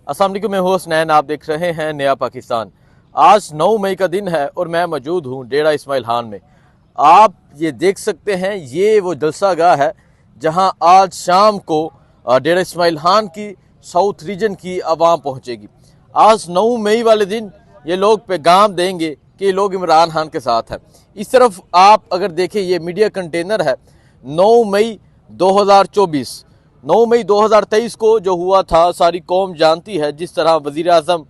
अस्सलाम वालेकुम, मैं होस्ट नैन, आप देख रहे हैं नया पाकिस्तान। आज 9 मई का दिन है और मैं मौजूद हूँ डेरा इस्माइल खान में। आप ये देख सकते हैं, ये वो जलसा गाह है जहाँ आज शाम को डेरा इस्माइल खान की साउथ रीजन की आवाम पहुँचेगी। आज 9 मई वाले दिन ये लोग पैगाम देंगे कि ये लोग इमरान खान के साथ हैं। इस तरफ आप अगर देखें, ये मीडिया कंटेनर है 9 मई 2024। 9 मई 2023 को जो हुआ था सारी कौम जानती है, जिस तरह वज़ीर-ए-आज़म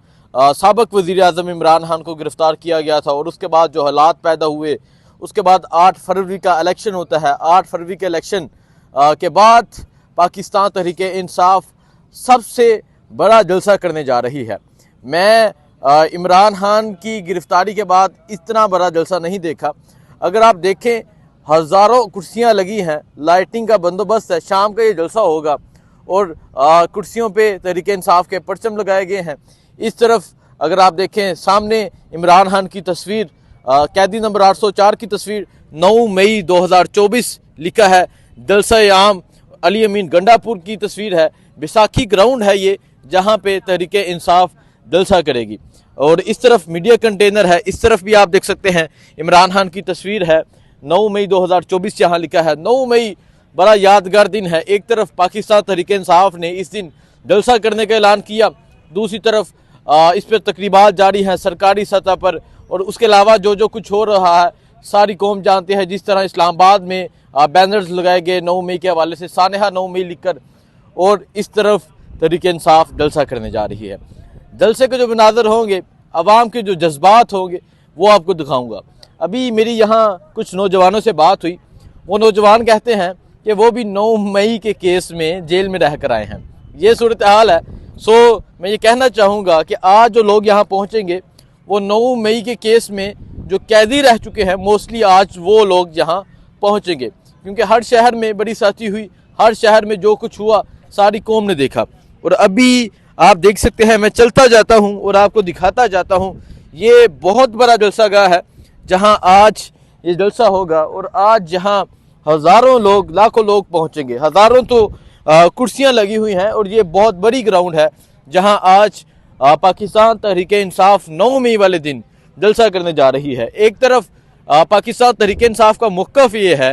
साबिक़ वज़ीर-ए-आज़म इमरान खान को गिरफ़्तार किया गया था और उसके बाद जो हालात पैदा हुए, उसके बाद 8 फरवरी का इलेक्शन होता है। 8 फरवरी के इलेक्शन के बाद पाकिस्तान तहरीक-ए-इंसाफ सबसे बड़ा जलसा करने जा रही है। मैं इमरान खान की गिरफ़्तारी के बाद इतना बड़ा जलसा नहीं देखा। अगर आप देखें, हज़ारों कुर्सियां लगी हैं, लाइटिंग का बंदोबस्त है। शाम का ये जलसा होगा और कुर्सियों पे तहरीक इंसाफ के परचम लगाए गए हैं। इस तरफ अगर आप देखें, सामने इमरान खान की तस्वीर, कैदी नंबर 804 की तस्वीर, 9 मई 2024 लिखा है। जलसा आम अली अमीन गंडापुर की तस्वीर है। बैसाखी ग्राउंड है ये, जहाँ पे तहरीक इंसाफ जलसा करेगी। और इस तरफ मीडिया कंटेनर है, इस तरफ भी आप देख सकते हैं इमरान खान की तस्वीर है। 9 मई 2024 यहाँ लिखा है। 9 मई बड़ा यादगार दिन है। एक तरफ पाकिस्तान तहरीक इंसाफ ने इस दिन जलसा करने का ऐलान किया, दूसरी तरफ इस पर तकरीबात जारी हैं सरकारी सतह पर। और उसके अलावा जो जो कुछ हो रहा है सारी कौम जानती है। जिस तरह इस्लामाबाद में बैनर्स लगाए गए 9 मई के हवाले से, सानहा 9 मई लिखकर, और इस तरफ तहरीक इंसाफ जलसा करने जा रही है। जलसे के जो मनाज़र होंगे, अवाम के जो जज्बात होंगे, वो आपको दिखाऊंगा। अभी मेरी यहाँ कुछ नौजवानों से बात हुई। वो नौजवान कहते हैं कि वो भी 9 मई के केस में जेल में रह कर आए हैं। ये सूरत हाल है। सो मैं ये कहना चाहूँगा कि आज जो लोग यहाँ पहुँचेंगे, वो 9 मई के केस में जो कैदी रह चुके हैं, मोस्टली आज वो लोग यहाँ पहुँचेंगे। क्योंकि हर शहर में बड़ी सख्ती हुई, हर शहर में जो कुछ हुआ सारी कौम ने देखा। और अभी आप देख सकते हैं, मैं चलता जाता हूँ और आपको दिखाता जाता हूँ। ये बहुत बड़ा जलसा गाह है जहां आज ये जलसा होगा। और आज यहाँ हज़ारों लोग, लाखों लोग पहुंचेंगे। हज़ारों तो कुर्सियां लगी हुई हैं और ये बहुत बड़ी ग्राउंड है जहां आज पाकिस्तान तहरीक इंसाफ 9 मई वाले दिन जलसा करने जा रही है। एक तरफ पाकिस्तान तहरीक इंसाफ का मौक़िफ़ ये है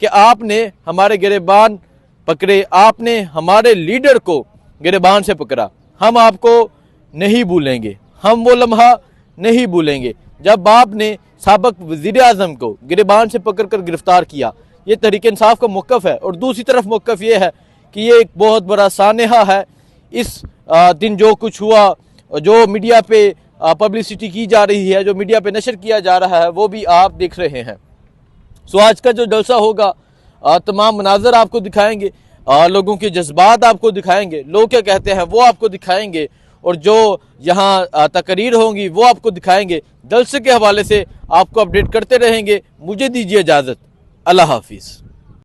कि आपने हमारे गिरबान पकड़े, आपने हमारे लीडर को गिरबान से पकड़ा, हम आपको नहीं भूलेंगे, हम वो लम्हा नहीं भूलेंगे जब आपने साबिक़ वज़ीर-ए-आज़म को गिरबान से पकड़कर गिरफ़्तार किया। ये तहरीक इंसाफ का मौक़िफ़ है। और दूसरी तरफ मौक़िफ़ ये है कि ये एक बहुत बड़ा सानहा है। इस दिन जो कुछ हुआ, जो मीडिया पे पब्लिसिटी की जा रही है, जो मीडिया पे नशर किया जा रहा है, वो भी आप देख रहे हैं। सो आज का जो जलसा होगा, तमाम मनाज़र आपको दिखाएंगे, लोगों के जज्बात आपको दिखाएंगे, लोग क्या कहते हैं वो आपको दिखाएंगे, और जो यहाँ तकरीर होंगी वो आपको दिखाएंगे। जलसे के हवाले से आपको अपडेट करते रहेंगे। मुझे दीजिए इजाज़त। अल्लाह हाफिज़।